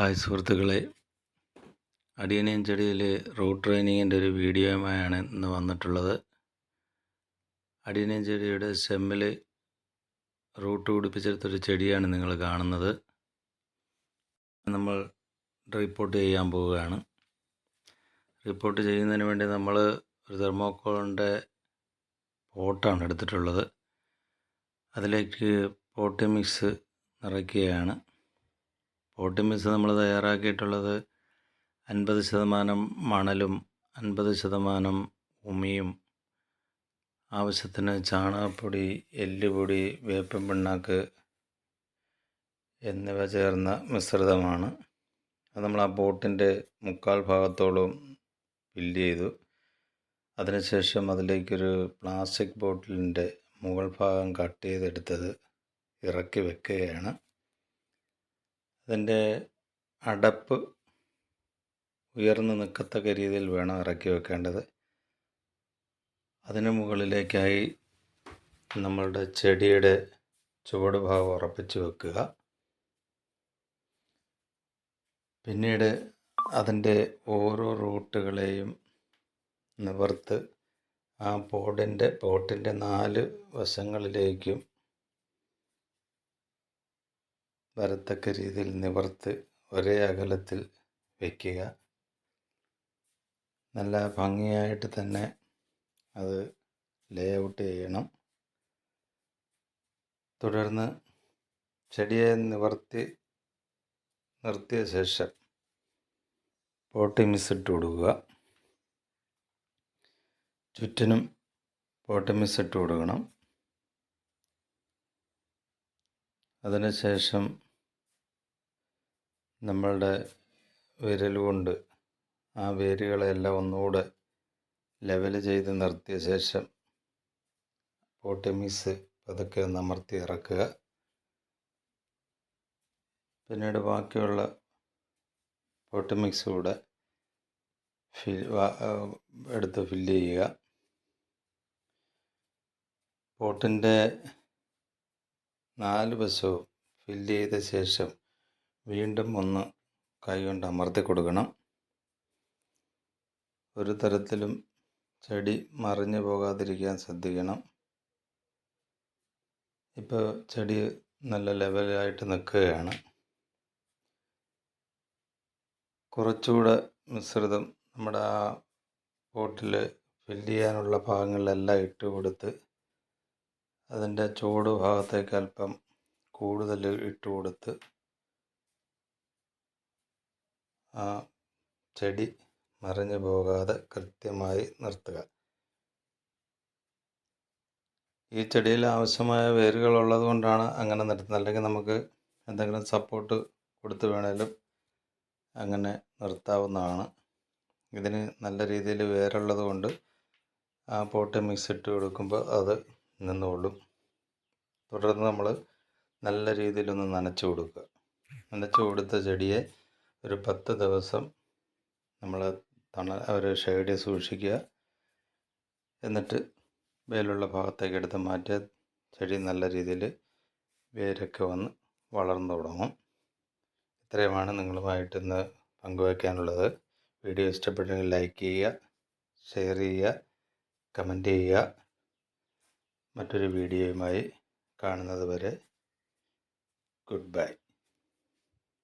Hi സുഹൃത്തുക്കളെ, അടിയനിയം ചെടിയിൽ root ട്രെയിനിങ്ങിൻ്റെ ഒരു വീഡിയോയുമായാണ് ഇന്ന് വന്നിട്ടുള്ളത്. അടിയനിയം ചെടിയുടെ സ്റ്റെമ്മിൽ റൂട്ട് പിടിപ്പിച്ചെടുത്തൊരു ചെടിയാണ് നിങ്ങൾ കാണുന്നത്. നമ്മൾ റിപ്പോർട്ട് ചെയ്യാൻ പോവുകയാണ്. റിപ്പോർട്ട് ചെയ്യുന്നതിന് വേണ്ടി നമ്മൾ ഒരു തെർമോക്കോളിൻ്റെ പോട്ടാണ് എടുത്തിട്ടുള്ളത്. അതിലേക്ക് പോട്ടി മിക്സ് നിറയ്ക്കുകയാണ്. പോട്ടി മിക്സ് നമ്മൾ തയ്യാറാക്കിയിട്ടുള്ളത് 50% മണലും 50% ഉമിയും ആവശ്യത്തിന് ചാണകപ്പൊടി, എല്ലുപൊടി, വേപ്പിൻ പിണ്ണാക്ക് എന്നിവ ചേർന്ന മിശ്രിതമാണ്. അത് നമ്മൾ ആ പോട്ടിൻ്റെ 1/4 ഭാഗത്തോളം ഫില്ല് ചെയ്തു. അതിനുശേഷം അതിലേക്കൊരു പ്ലാസ്റ്റിക് ബോട്ടിലിൻ്റെ മുകൾ ഭാഗം കട്ട് ചെയ്തെടുത്തത് ഇറക്കി വെക്കുകയാണ്. അതിൻ്റെ അടപ്പ് ഉയർന്നു നിൽക്കത്തക്ക രീതിയിൽ വേണം ഇറക്കി വെക്കേണ്ടത്. അതിന് മുകളിലേക്കായി നമ്മളുടെ ചെടിയുടെ ചുവട് ഭാഗം ഉറപ്പിച്ച് വെക്കുക. പിന്നീട് അതിൻ്റെ ഓരോ റൂട്ടുകളെയും നിവർത്ത് ആ പോട്ടിൻ്റെ 4 വശങ്ങളിലേക്കും വരത്തക്ക രീതിയിൽ നിവർത്ത് ഒരേ അകലത്തിൽ വയ്ക്കുക. നല്ല ഭംഗിയായിട്ട് തന്നെ അത് ലേ ഔട്ട് ചെയ്യണം. തുടർന്ന് ചെടിയെ നിർത്തിയ ശേഷം പോട്ടി മിക്സ് ഇട്ട് കൊടുക്കുക. ചുറ്റിനും പോട്ടി മിക്സ് ഇട്ട് കൊടുക്കണം. അതിനുശേഷം നമ്മളുടെ വിരൽ കൊണ്ട് ആ വേരുകളെല്ലാം ഒന്നുകൂടെ ലെവൽ ചെയ്ത് നിർത്തിയ ശേഷം പോട്ടി മിക്സ് പതുക്കെ ഒന്ന് അമർത്തി ഇറക്കുക. പിന്നീട് ബാക്കിയുള്ള പോട്ടി മിക്സ് കൂടെ എടുത്ത് ഫില്ല് ചെയ്യുക. പോട്ടിൻ്റെ 4 വശവും ഫില്ല് ചെയ്ത ശേഷം വീണ്ടും ഒന്ന് കൈകൊണ്ട് അമർത്തി കൊടുക്കണം. ഒരു തരത്തിലും ചെടി മറിഞ്ഞു പോകാതിരിക്കാൻ ശ്രദ്ധിക്കണം. ഇപ്പോൾ ചെടി നല്ല ലെവലായിട്ട് നിൽക്കുകയാണ്. കുറച്ചുകൂടെ മിശ്രിതം നമ്മുടെ ആ പോട്ടിൽ ഫില്ല് ചെയ്യാനുള്ള ഭാഗങ്ങളിലെല്ലാം ഇട്ട് കൊടുത്ത് അതിൻ്റെ ചുവട് ഭാഗത്തേക്ക് അല്പം കൂടുതൽ ഇട്ട് കൊടുത്ത് ആ ചെടി മറിഞ്ഞു പോകാതെ കൃത്യമായി നിർത്തുക. ഈ ചെടിയിൽ ആവശ്യമായ വേരുകൾ ഉള്ളത് കൊണ്ടാണ് അങ്ങനെ നിർത്തുന്നത്. അല്ലെങ്കിൽ നമുക്ക് എന്തെങ്കിലും സപ്പോർട്ട് കൊടുത്ത് വേണേലും അങ്ങനെ നിർത്താവുന്നതാണ്. ഇതിന് നല്ല രീതിയിൽ വേരുള്ളത് കൊണ്ട് ആ പോട്ട് മിക്സ് ഇട്ട് കൊടുക്കുമ്പോൾ അത് നിന്നോളും. തുടർന്ന് നമ്മൾ നല്ല രീതിയിലൊന്ന് നനച്ചു കൊടുക്കുക. നനച്ചു കൊടുത്ത ചെടിയെ ഒരു 10 ദിവസം നമ്മൾ ഒരു ഷെയ്ഡിൽ സൂക്ഷിക്കുക. എന്നിട്ട് വേലുള്ള ഭാഗത്തേക്ക് എടുത്ത് മാറ്റിയ ചെടി നല്ല രീതിയിൽ വേരൊക്കെ വന്ന് വളർന്നു തുടങ്ങും. ഇത്രയുമാണ് നിങ്ങളുമായിട്ട് ഇന്ന് പങ്കുവയ്ക്കാനുള്ളത്. വീഡിയോ ഇഷ്ടപ്പെട്ടെങ്കിൽ ലൈക്ക് ചെയ്യുക, ഷെയർ ചെയ്യുക, കമൻറ്റ് ചെയ്യുക. മറ്റൊരു വീഡിയോയുമായി കാണുന്നത് വരെ ഗുഡ് ബൈ.